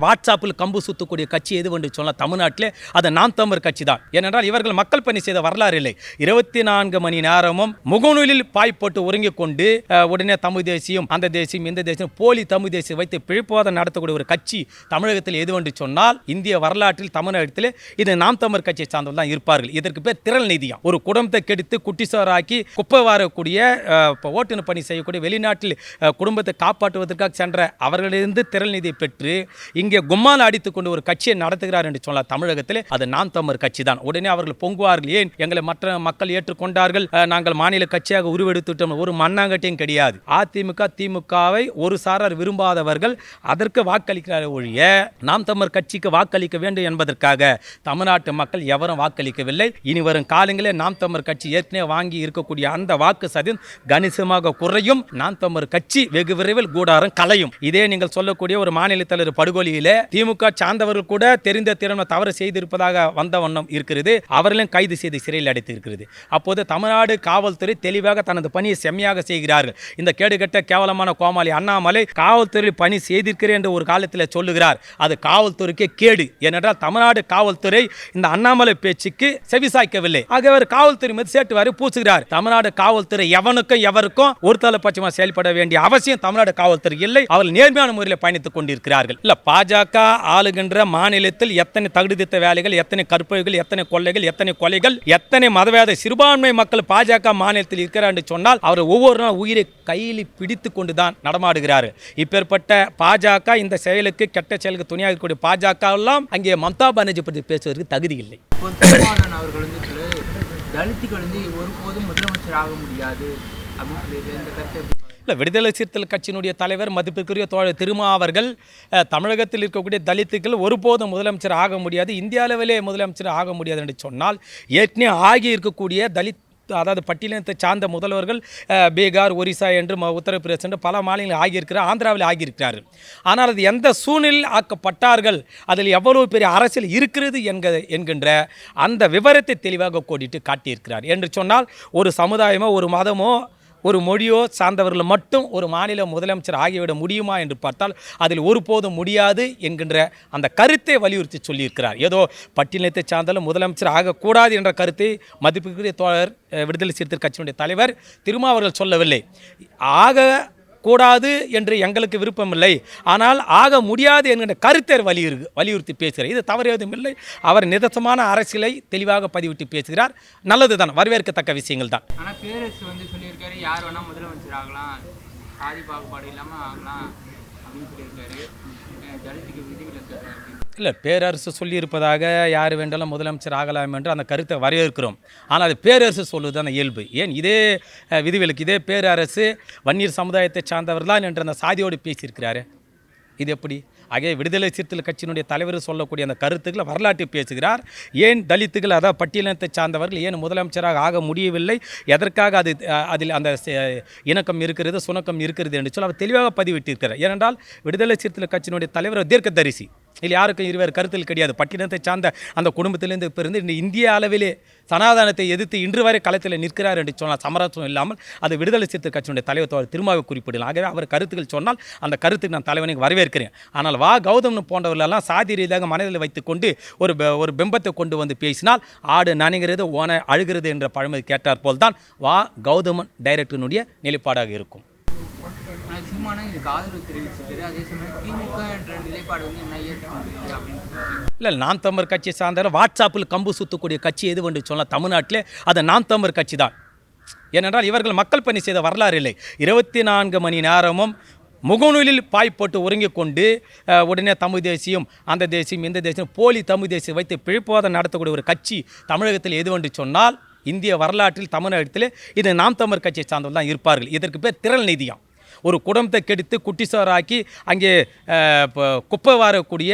வாட்ஸ்அப்பில் கம்பு சுத்தக்கூடிய கட்சி எதுவென்று சொன்னால் தமிழ்நாட்டிலே அது நாம் தமிழர் கட்சி தான். ஏனென்றால் இவர்கள் மக்கள் பணி செய்த வரலாறு இல்லை. 24 மணி நேரமும் முகநூலில் பாய் போட்டு உறங்கிக் கொண்டு உடனே தமிழ் தேசியம் அந்த தேசியம் இந்த தேசியம் போலி தமிழ் தேசியம் வைத்து பிழைப்புவாதம் நடத்தக்கூடிய ஒரு கட்சி தமிழகத்தில் எதுவென்று சொன்னால் இந்திய வரலாற்றில் தமிழகத்தில் இது நாம் தமிழர் கட்சியை சார்ந்தவர்கள் தான் இருப்பார்கள். இதற்கு பேர் திரள் நீதியம். ஒரு குடும்பத்தை கெடுத்து குட்டிசாராக்கி குப்பை வாரக்கூடிய ஓட்டுநர் பணி செய்யக்கூடிய வெளிநாட்டில் குடும்பத்தை காப்பாற்றுவதற்காக சென்ற அவர்களிருந்து திரள் நீதியை பெற்று இங்கே கும்மால் அடித்துக் கொண்டு ஒரு கட்சியை நடத்துகிறார் என்று சொன்னால் தமிழகத்தில் அது நாம் தமிழர் கட்சி தான். உடனே அவர்கள் பொங்குவார்கள், ஏன் எங்களை மற்ற மக்கள் ஏற்றுக்கொண்டார்கள், நாங்கள் மாநில கட்சியாக உருவெடுத்துட்டோம். ஒரு மண்ணாங்கட்டியும் கிடையாது. அதிமுக திமுகவை ஒரு சாரார் விரும்பாதவர்கள் அதற்கு வாக்களிக்கிறார் ஒழிய நாம் தமிழர் கட்சிக்கு வாக்களிக்க வேண்டும் என்பதற்காக தமிழ்நாட்டு மக்கள் எவரும் வாக்களிக்கவில்லை. இனி வரும் காலங்களில் நாம் தமிழர் கட்சி ஏற்கனவே வாங்கி இருக்கக்கூடிய அந்த வாக்கு சதவீதம் கணிசமாக குறையும். நாம் தமிழர் கட்சி வெகு விரைவில் கூடாரம் கலையும். இதே நீங்கள் சொல்லக்கூடிய ஒரு மாநில தலைவர் படுகொலியிலே திமுக சார்ந்தவர்கள் கூட தெரிந்த திறமை தவறு செய்திருப்பதாக வந்த வண்ணம் இருக்கிறது. அவர்களையும் கைது செய்து சிறையில் அடைத்து இருக்கிறது. அப்போது தமிழ்நாடு காவல்துறை தெளிவாக தனது பணியை செம்மையாக செய்கிறார்கள். இந்த கேடுகட்ட கேவலமான கோமாளி அண்ணாமலை காவல்துறை பணி செய்திருக்கிறேன் என்று ஒரு காலத்தில் சொல்லுகிறார். அது காவல்துறைக்கு கேடு. ஏனென்றால் தமிழ்நாடு காவல்துறை இந்த அண்ணாமலை பேச்சுக்கு செவிசாய்க்கவில்லை. ஆக அவர் காவல்துறை மீது சேட்டு வாரி பூசுகிறார். தமிழ்நாடு காவல்துறை எவனுக்கும் எவருக்கும் ஒரு தலைப்பட்சமாக செயல்பட வேண்டிய அவசியம் தமிழ்நாடு காவல்துறை இல்லை. அவர்கள் நேர்மையான முறையில் பயணித்துக் கொண்டிருக்கிறார்கள். இல்ல பாஜக ஆளுகின்ற மாநிலத்தில் எத்தனை தகுதித்த வேலைகள், எத்தனை கற்பழிகள், எத்தனை கொள்ளைகள், எத்தனை கொலைகள், எத்தனை மதவாத சிறுபான்மை மக்கள் பாஜக மாநிலத்தில் இருக்கிறார் என்று சொன்னால் அவர் ஒவ்வொரு நாள் உயிரை கையில் பிடித்து கொண்டுதான் நடமாடுகிறார். இப்பேற்பட்ட பாஜக இந்த செயலுக்கு கெட்ட செயலுக்கு துணையாக இருக்கக்கூடிய பாஜக எல்லாம் அங்கே மம்தா பானர்ஜி பற்றி பேசுவதற்கு தகுதி இல்லை. தலித்துகள் ஒருபோதும் முதலமைச்சர் ஆக முடியாது அப்படின்னு விடுதலை சிறுத்தைகள் கட்சியினுடைய தலைவர் மதிப்பிற்குரிய தோழர் திருமா அவர்கள் தமிழகத்தில் இருக்கக்கூடிய தலித்துக்கள் ஒருபோதும் முதலமைச்சர் ஆக முடியாது, இந்திய அளவிலே முதலமைச்சர் ஆக முடியாது என்று சொன்னால் ஏற்கனவே ஆகி இருக்கக்கூடிய தலித் அதாவது பட்டியலினத்தை சார்ந்த முதல்வர்கள் பீகார், ஒரிசா என்று உத்தரப்பிரதேச என்று பல மாநிலங்கள் ஆகியிருக்கிறார், ஆந்திராவில் ஆகியிருக்கிறார்கள். ஆனால் அது எந்த சூழ்நிலையில் ஆக்கப்பட்டார்கள், அதில் எவ்வளவு பெரிய அரசியல் இருக்கிறது என்கின்ற அந்த விவரத்தை தெளிவாக கோடிட்டு காட்டியிருக்கிறார். என்று சொன்னால் ஒரு சமுதாயமோ ஒரு மதமோ ஒரு மொழியோ சார்ந்தவர்கள் மட்டும் ஒரு மாநில முதலமைச்சர் ஆகிவிட முடியுமா என்று பார்த்தால் அதில் ஒருபோதும் முடியாது என்கின்ற அந்த கருத்தை வலியுறுத்தி சொல்லியிருக்கிறார். ஏதோ பட்டியலினத்தை சார்ந்தாலும் முதலமைச்சர் ஆகக்கூடாது என்ற கருத்தை மதிப்புக்குரிய தோழர் விடுதலை சிறுத்தைகள் கட்சியினுடைய தலைவர் திருமா அவர்கள் சொல்லவில்லை. ஆக கூடாது என்று எங்களுக்கு விருப்பமில்லை, ஆனால் ஆக முடியாது என்கின்ற கருத்தை வலியுறுத்தி பேசுகிறார். இது தவறு எதுவும் இல்லை. அவர் நிதர்சனமான அரசியலை தெளிவாக பதிவிட்டு பேசுகிறார். நல்லதுதான், வரவேற்கத்தக்க விஷயங்கள் தான். ஆனால் பேரரசு சொல்லியிருக்காரு, யார் வேணால் முதலமைச்சர் ஆகலாம், சாதி பாகுபாடு இல்லாமல் ஆகலாம் அப்படின்னு சொல்லியிருக்காரு. தலித்துக்கு விதிவிலக்கு இல்லை, பேரரசு சொல்லியிருப்பதாக யார் வேண்டாலும் முதலமைச்சர் ஆகலாம் என்று அந்த கருத்தை வரவேற்கிறோம். ஆனால் அது பேரரசு சொல்வது அந்த இயல்பு. ஏன் இதே விதிவிலக்கு இதே பேரரசு வன்னியர் சமுதாயத்தை சார்ந்தவர்தான் என்று அந்த சாதியோடு பேசியிருக்கிறாரு. இது எப்படி? ஆகிய விடுதலை சிறுத்தைகள் கட்சியினுடைய தலைவர் சொல்லக்கூடிய அந்த கருத்துக்களை வரலாற்று பேசுகிறார். ஏன் தலித்துகள் அதாவது பட்டியலினத்தை சார்ந்தவர்கள் ஏன் முதலமைச்சராக ஆக முடியவில்லை, எதற்காக அதில் அந்த இணக்கம் இருக்கிறது சுணக்கம் இருக்கிறது என்று சொல்லி அவர் தெளிவாக பதிவிட்டிருக்கிறார். ஏனென்றால் விடுதலை சிறுத்தைகள் கட்சியினுடைய தலைவர் தீர்க்கதரிசி. இதில் யாருக்கும் இருவேறு கருத்தில் கிடையாது. பட்டியலினத்தை சார்ந்த அந்த குடும்பத்திலிருந்து பிறந்து இந்த இந்திய அளவிலே சனாதனத்தை எதிர்த்து இன்று வரை களத்தில் நிற்கிறார் என்று சொன்னால் சமரசம் இல்லாமல் அது விடுதலை சிறுத்தைகள் கட்சியினுடைய தலைவர் திருமாவை குறிப்பிடலாம். ஆகவே அவர் கருத்துக்கள் சொன்னால் அந்த கருத்துக்கு நான் தலைவனுக்கு வரவேற்கிறேன். ஆனால் கௌதம் போன்றவர்களெல்லாம் சாதி ரீதியாக மனதில் வைத்துக்கொண்டு ஒரு பிம்பத்தை கொண்டு வந்து பேசினால் ஆடு நனைகிறது ஓன அழுகிறது என்ற பழமொழி கேட்டார் போல்தான் கௌதமன் டைரக்டரினுடைய நிலைப்பாடாக இருக்கும். இல்லை, நாம் தமிழர் கட்சியை சார்ந்த வாட்ஸ்அப்பில் கம்பு சுத்தக்கூடிய கட்சி எதுவென்று சொன்னால் தமிழ்நாட்டிலே அது நாம் தமிழர் கட்சி தான். ஏனென்றால் இவர்கள் மக்கள் பணி செய்த வரலாறு இல்லை. 24 மணி நேரமும் முகநூலில் பாய் போட்டு உறங்கிக் கொண்டு உடனே தமிழ் தேசியம் அந்த தேசியம் இந்த தேசியம் போலி தமிழ் தேசியம் வைத்து பிழைப்புவாதம் நடத்தக்கூடிய ஒரு கட்சி தமிழகத்தில் எதுவென்று சொன்னால் இந்திய வரலாற்றில் தமிழகத்தில் இது நாம் தமிழர் கட்சியை சார்ந்தவர்கள் தான் இருப்பார்கள். இதற்கு பேர் திரள் நீதியம். ஒரு குடும்பத்தை கெடுத்து குட்டிசாராக்கி அங்கே குப்பை வாரக்கூடிய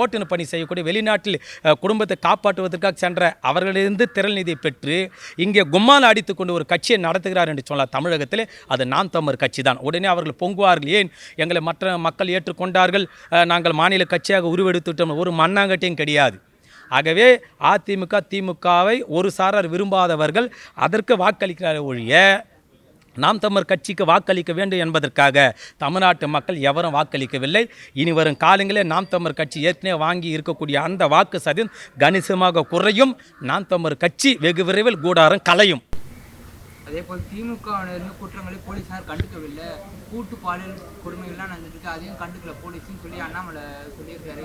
ஓட்டுநர் பணி செய்யக்கூடிய வெளிநாட்டில் குடும்பத்தை காப்பாற்றுவதற்காக சென்ற அவர்களிருந்து திரள் நிதியை பெற்று இங்கே கும்மால் அடித்துக் கொண்டு ஒரு கட்சியை நடத்துகிறார் என்று சொன்னால் தமிழகத்தில் அது நாம் தமிழர் கட்சி தான். உடனே அவர்கள் பொங்குவார்கள், ஏன் எங்களை மற்ற மக்கள் ஏற்றுக்கொண்டார்கள், நாங்கள் மாநில கட்சியாக உருவெடுத்துட்டோம். ஒரு மண்ணாங்கட்டியும் கிடையாது. ஆகவே அதிமுக திமுகவை ஒரு சாரார் விரும்பாதவர்கள் அதற்கு வாக்களிக்கிறார் ஒழிய நாம் தமிழர் கட்சிக்கு வாக்களிக்க வேண்டும் என்பதற்காக தமிழ்நாட்டு மக்கள் எவரும் வாக்களிக்கவில்லை. இனி வரும் காலங்களில் நாம் தமிழர் கட்சி ஏற்கனவே வாங்கி இருக்கக்கூடிய அந்த வாக்கு சதவீதம் கணிசமாக குறையும். நாம் தமிழர் கட்சி வெகு விரைவில் கூடாரம் கலையும். அதே போல் திமுகவினருந்து குற்றங்களை போலீஸார் கண்டுக்கவில்லை. கூட்டு பாலியல் கொடுமைகள்லாம் நடந்துருக்கு, அதையும் கண்டுக்கல போலீஸ்னு சொல்லி அண்ணாமலை சொல்லியிருக்காரு.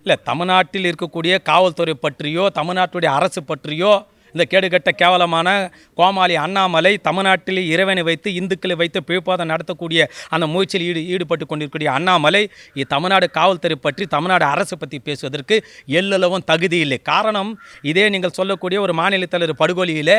இல்லை, தமிழ்நாட்டில் இருக்கக்கூடிய காவல்துறை பற்றியோ தமிழ்நாட்டுடைய அரசு பற்றியோ இந்த கேடுகட்ட கேவலமான கோமாளி அண்ணாமலை தமிழ்நாட்டில் இறைவனை வைத்து இந்துக்களை வைத்து பிழைப்பாதம் நடத்தக்கூடிய அந்த முயற்சியில் ஈடுபட்டு கொண்டிருக்கக்கூடிய அண்ணாமலை தமிழ்நாடு காவல்துறை பற்றி தமிழ்நாடு அரசு பற்றி பேசுவதற்கு எல்லளவும் தகுதி இல்லை. காரணம், இதே நீங்கள் சொல்லக்கூடிய ஒரு மாநில தலைவர் படுகொலியில்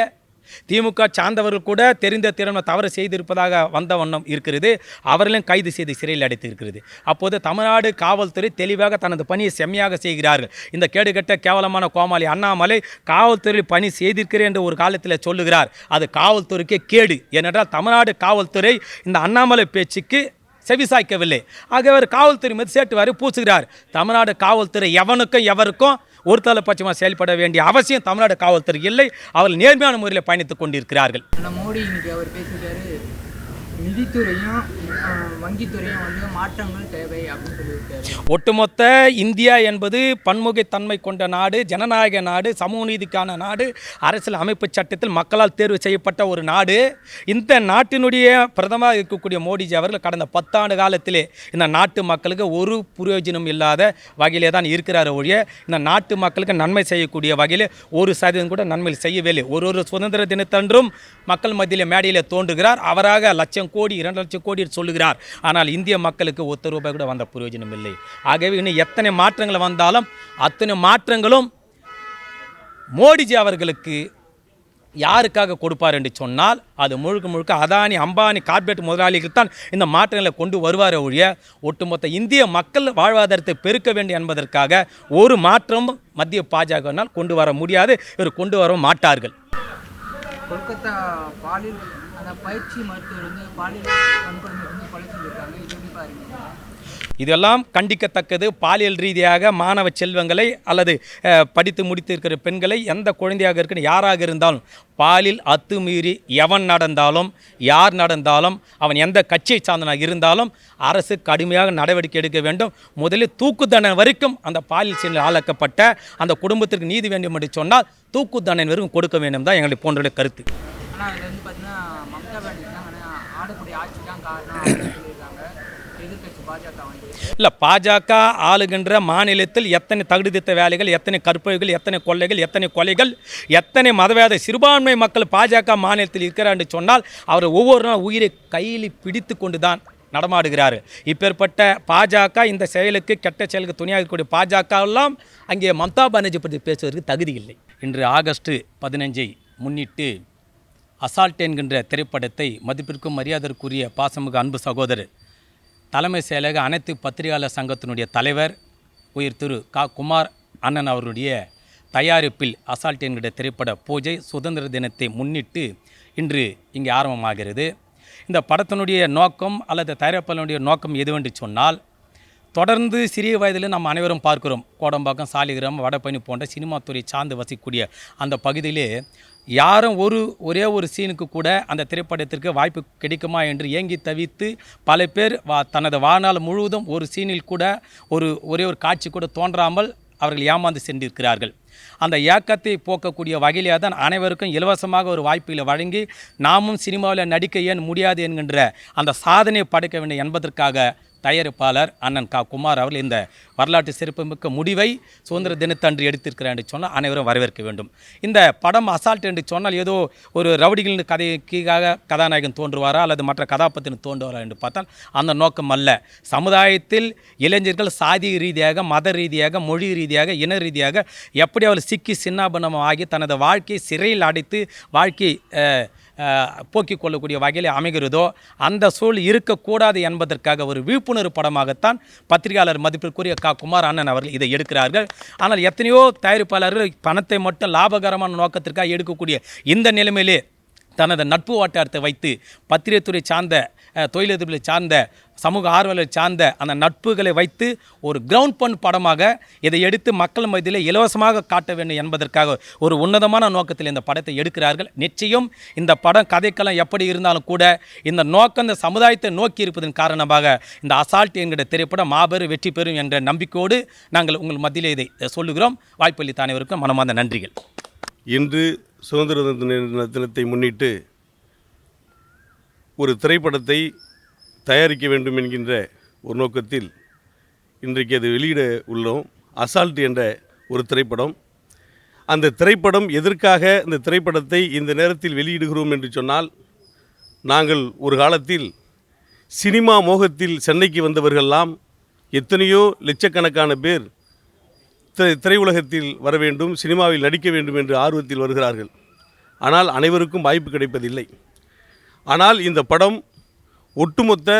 திமுக சார்ந்தவர்கள் கூட தெரிந்த திறமை தவறு செய்திருப்பதாக வந்த வண்ணம் இருக்கிறது. அவர்களையும் கைது செய்து சிறையில் அடைத்து இருக்கிறது. அப்போது தமிழ்நாடு காவல்துறை தெளிவாக தனது பணியை செம்மையாக செய்கிறார்கள். இந்த கேடுகட்ட கேவலமான கோமாளி அண்ணாமலை காவல்துறையில் பணி செய்திருக்கிறேன் என்று ஒரு காலத்தில் சொல்லுகிறார். அது காவல்துறைக்கே கேடு. ஏனென்றால் தமிழ்நாடு காவல்துறை இந்த அண்ணாமலை பேச்சுக்கு செவிசாய்க்கவில்லை. ஆக அவர் காவல்துறை மீது சேட்டு வாரி பூசுகிறார். தமிழ்நாடு காவல்துறை எவருக்கும் ஒரு தலைப்பட்சமாக செயல்பட வேண்டிய அவசியம் தமிழ்நாடு காவல்துறை இல்லை. அவர்கள் நேர்மையான முறையில் பயணித்துக் கொண்டிருக்கிறார்கள். மோடி இன்னைக்கு அவர் பேசிட்டாரு, நிதித்துறையும் வங்கித்துறையும் மாற்றங்கள் தேவை அப்படின்னு சொல்லியிருக்காரு. ஒட்டுமொத்த இந்தியா என்பது பன்முகத்தன்மை கொண்ட நாடு, ஜனநாயக நாடு, சமூக நீதிக்கான நாடு, அரசியல் அமைப்பு சட்டத்தில் மக்களால் தேர்வு செய்யப்பட்ட ஒரு நாடு. இந்த நாட்டினுடைய பிரதமராக இருக்கக்கூடிய மோடிஜி அவர்கள் கடந்த 10 ஆண்டு காலத்திலே இந்த நாட்டு மக்களுக்கு ஒரு பிரயோஜனம் இல்லாத வகையிலே தான் இருக்கிறார் ஒழிய இந்த நாட்டு மக்களுக்கு நன்மை செய்யக்கூடிய வகையில் 1% கூட நன்மை செய்யவில்லை. ஒரு சுதந்திர தினத்தன்றும் மக்கள் மத்தியில் மேடையில் தோன்றுகிறார். அவராக 1,00,000 கோடி 2,00,000 கோடி சொல்லுகிறார். ஆனால் இந்திய மக்களுக்கு ₹1 கூட வந்த பிரயோஜனம் இல்லை. ஆகவே இன்னும் எத்தனை மாற்றங்கள் வந்தாலும் அத்தனை மாற்றங்களும் மோடிஜி அவர்களுக்கு யாருக்காக கொடுப்பார் என்று சொன்னால் அது முழுக்க அதானி அம்பானி கார்ப்பரேட் முதலாளிகள் தான் இந்த மாற்றங்களை கொண்டு வருவார் ஒழிய ஒட்டுமொத்த இந்திய மக்கள் வாழ்வாதாரத்தை பெருக்க வேண்டும் என்பதற்காக ஒரு மாற்றமும் மத்திய பாஜகவினால் கொண்டு வர முடியாது. இவர் கொண்டு வர மாட்டார்கள். கொல்கத்தா பாலியல் அந்த பயிற்சி மருத்துவர் பாலியல் வன்கொடுமை கொலை செஞ்சிருக்காங்க. இது எப்படி பாருங்க? இதெல்லாம் கண்டிக்கத்தக்கது. பாலியல் ரீதியாக மாணவ செல்வங்களை அல்லது படித்து முடித்திருக்கிற பெண்களை எந்த குழந்தையாக இருக்கணும் யாராக இருந்தாலும் பாலில் அத்துமீறி எவன் நடந்தாலும் யார் நடந்தாலும் அவன் எந்த கட்சியை சார்ந்தனாக இருந்தாலும் அரசு கடுமையாக நடவடிக்கை எடுக்க வேண்டும். முதலில் தூக்கு தண்டனை வரைக்கும் அந்த பாலியல் செயலில் ஆளாக்கப்பட்ட அந்த குடும்பத்திற்கு நீதி வேண்டும் என்று சொன்னால் தூக்கு தண்டனை வரைக்கும் கொடுக்க வேண்டும் தான் எங்களை போன்ற கருத்து. ஆனால் அதில் பார்த்தீங்கன்னா மம்தா பானர்ஜி தான் ஆடக்கூடிய ஆட்சி தான் காரணம் சொல்லியிருக்காங்க. எதிர்கட்சி பாஜக இல்லை, பாஜக ஆளுகின்ற மாநிலத்தில் எத்தனை தகுதித்த வேலைகள், எத்தனை கற்பழிகள், எத்தனை கொள்ளைகள், எத்தனை கொலைகள், எத்தனை மதவேத சிறுபான்மை மக்கள் பாஜக மாநிலத்தில் இருக்கிறார் என்று சொன்னால் அவர் ஒவ்வொரு நாள் உயிரை கையில் பிடித்து கொண்டு தான் நடமாடுகிறார். இப்பேற்பட்ட பாஜக இந்த செயலுக்கு கெட்ட செயலுக்கு துணையாக இருக்கக்கூடிய பாஜக எல்லாம் அங்கே மம்தா பானர்ஜி பற்றி பேசுவதற்கு தகுதி இல்லை. இன்று ஆகஸ்ட் 15 முன்னிட்டு அசால்ட் என்கின்ற திரைப்படத்தை மதிப்பிற்கும் மரியாதைக்குரிய பாசமிகு அன்பு சகோதரர் தலைமை செயலக அனைத்து பத்திரிகையாளர் சங்கத்தினுடைய தலைவர் உயிர் திரு குமார் அண்ணன் அவருடைய தயாரிப்பில் அசால்ட் என்கிற திரைப்பட பூஜை சுதந்திர தினத்தை முன்னிட்டு இன்று இங்கே ஆரம்பமாகிறது. இந்த படத்தினுடைய நோக்கம் அல்லது தயாரிப்பாளனுடைய நோக்கம் எதுவென்று சொன்னால், தொடர்ந்து சிறிய வயதில் நம்ம அனைவரும் பார்க்கிறோம். கோடம்பாக்கம், சாலிகிராமம், வடபழனி போன்ற சினிமா துறை சார்ந்து வசிக்கக்கூடிய அந்த பகுதியிலே யாரும் ஒரே ஒரு சீனுக்கு கூட அந்த திரைப்படத்திற்கு வாய்ப்பு கிடைக்குமா என்று ஏங்கி தவித்து பல பேர் தனது வாழ்நாள் முழுவதும் ஒரு சீனில் கூட ஒரே ஒரு காட்சி கூட தோன்றாமல் அவர்கள் ஏமாந்து சென்றிருக்கிறார்கள். அந்த ஏக்கத்தை போக்கக்கூடிய வகையிலே தான் அனைவருக்கும் இலவசமாக ஒரு வாய்ப்புகளை வழங்கி நாமும் சினிமாவில் நடிக்க ஏன் முடியாது என்கின்ற அந்த சாதனையை படைக்க வேண்டும் என்பதற்காக தயாரிப்பாளர் அண்ணன் குமார் அவர்கள் இந்த வரலாற்று சிறப்புமிக்க முடிவை சுதந்திர தினத்தன்று எடுத்திருக்கிறார் என்று சொன்னால் அனைவரும் வரவேற்க வேண்டும். இந்த படம் அசால்ட் என்று சொன்னால் ஏதோ ஒரு ரவுடிகளின் கதைக்காக கதாநாயகன் தோன்றுவாரா அல்லது மற்ற கதாபாத்திரம் தோன்றுவாரா என்று பார்த்தால் அந்த நோக்கம் அல்ல. சமுதாயத்தில் இளைஞர்கள் சாதி ரீதியாக, மத ரீதியாக, மொழி ரீதியாக, இன ரீதியாக எப்படி அவர் சிக்கி சின்னாபனமாகி தனது வாழ்க்கையை சிறையில் அடைத்து வாழ்க்கை போக்கிக் கொள்ளக்கூடிய வகையில் அமைகிறதோ அந்த சூழல் இருக்கக்கூடாது என்பதற்காக ஒரு விழிப்புணர்வு படமாகத்தான் பத்திரிகையாளர் மதிப்பிற்குரிய குமார் அண்ணன் அவர்கள் இதை எடுக்கிறார்கள். ஆனால் எத்தனையோ தயாரிப்பாளர்கள் பணத்தை மட்டும் லாபகரமான நோக்கத்திற்காக எடுக்கக்கூடிய இந்த நிலைமையிலே தனது நட்பு வட்டாரத்தை வைத்து பத்திரிகைத்துறை சார்ந்த தொழிலதிபர்களை சார்ந்த சமூக ஆர்வலரை சார்ந்த அந்த நட்புகளை வைத்து ஒரு கிரவுண்ட் பண்ட் படமாக இதை எடுத்து மக்கள் மத்தியில் இலவசமாக காட்ட வேண்டும் என்பதற்காக ஒரு உன்னதமான நோக்கத்தில் இந்த படத்தை எடுக்கிறார்கள். நிச்சயம் இந்த படம் கதைக்களம் எப்படி இருந்தாலும் கூட இந்த நோக்கம் இந்த சமுதாயத்தை நோக்கி இருப்பதன் காரணமாக இந்த அசால்ட் என்கிற திரைப்படம் மாபெரும் வெற்றி பெறும் என்ற நம்பிக்கையோடு நாங்கள் உங்கள் மத்தியில் இதை சொல்லுகிறோம். வாய்ப்பளித்த அனைவருக்கும் மனமார்ந்த நன்றிகள். இன்று சுதந்திர தினத்தை முன்னிட்டு ஒரு திரைப்படத்தை தயாரிக்க வேண்டும் என்கின்ற ஒரு நோக்கத்தில் இன்றைக்கு அது வெளியிட உள்ளோம். அசால்ட் என்ற ஒரு திரைப்படம். அந்த திரைப்படம் எதற்காக இந்த திரைப்படத்தை இந்த நேரத்தில் வெளியிடுகிறோம் என்று சொன்னால், நாங்கள் ஒரு காலத்தில் சினிமா மோகத்தில் சென்னைக்கு வந்தவர்களெல்லாம் எத்தனையோ லட்சக்கணக்கான பேர் திரையுலகத்தில் வர வேண்டும், சினிமாவில் நடிக்க வேண்டும் என்று ஆர்வத்தில் வருகிறார்கள். ஆனால் அனைவருக்கும் வாய்ப்பு கிடைப்பதில்லை. ஆனால் இந்த படம் ஒட்டுமொத்த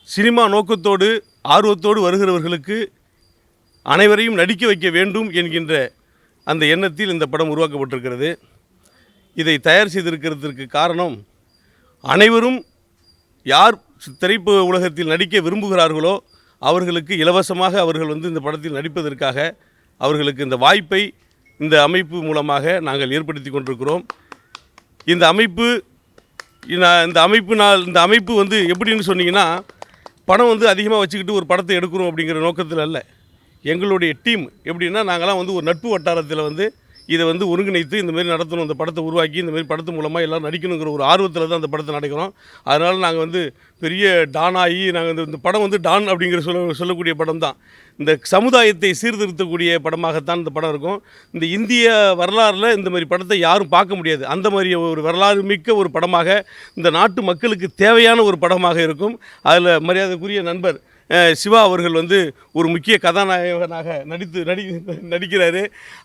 சினிமா நோக்கத்தோடு ஆர்வத்தோடு வருகிறவர்களுக்கு அனைவரையும் நடிக்க வைக்க வேண்டும் என்கின்ற அந்த எண்ணத்தில் இந்த படம் உருவாக்கப்பட்டிருக்கிறது. இதை தயார் செய்திருக்கிறதுக்கு காரணம், அனைவரும் யார் திரைப்பட உலகத்தில் நடிக்க விரும்புகிறார்களோ அவர்களுக்கு இலவசமாக அவர்கள் இந்த படத்தில் நடிப்பதற்காக அவர்களுக்கு இந்த வாய்ப்பை இந்த அமைப்பு மூலமாக நாங்கள் ஏற்படுத்தி கொண்டிருக்கிறோம். இந்த அமைப்பு எப்படின்னு சொன்னீங்கன்னா, பணம் அதிகமாக வச்சுக்கிட்டு ஒரு படத்தை எடுக்கிறோம் அப்படிங்கிற நோக்கத்தில் அல்ல. எங்களுடைய டீம் எப்படின்னா, நாங்களாம் ஒரு நட்பு வட்டாரத்தில் இதை ஒருங்கிணைத்து இந்த மாதிரி நடத்தணும், இந்த படத்தை உருவாக்கி இந்த மாதிரி படத்து மூலமாக எல்லோரும் நடிக்கணுங்கிற ஒரு ஆர்வத்தில் தான் அந்த படத்தை நடக்கிறோம். அதனால் நாங்கள் பெரிய டானாகி நாங்கள் இந்த படம் டான் அப்படிங்கிற சொல்லக்கூடிய படம் தான். இந்த சமுதாயத்தை சீர்திருத்தக்கூடிய படமாகத்தான் இந்த படம் இருக்கும். இந்த இந்திய வரலாறில் இந்த மாதிரி படத்தை யாரும் பார்க்க முடியாது. அந்த மாதிரி ஒரு வரலாறு மிக்க ஒரு படமாக, இந்த நாட்டு மக்களுக்கு தேவையான ஒரு படமாக இருக்கும். அதில் மரியாதைக்குரிய நண்பர் சிவா அவர்கள் ஒரு முக்கிய கதாநாயகனாக நடிக்கிறாரு.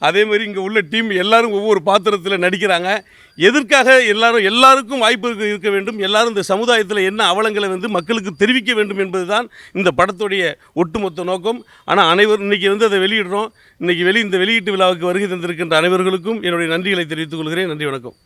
அதே மாதிரி இங்கே உள்ள டீம் எல்லாரும் ஒவ்வொரு பாத்திரத்தில் நடிக்கிறாங்க. எதற்காக எல்லாருக்கும் வாய்ப்பு இருக்க வேண்டும், எல்லாரும் இந்த சமுதாயத்தில் என்ன அவலங்களை மக்களுக்கு தெரிவிக்க வேண்டும் என்பது தான் இந்த படத்துடைய ஒட்டுமொத்த நோக்கம். ஆனால் அனைவரும் இன்றைக்கி அதை வெளியிடுறோம். இன்றைக்கி இந்த வெளியீட்டு விழாவுக்கு வருகை தந்திருக்கின்ற அனைவர்களுக்கும் என்னுடைய நன்றிகளை தெரிவித்துக் கொள்கிறேன். நன்றி, வணக்கம்.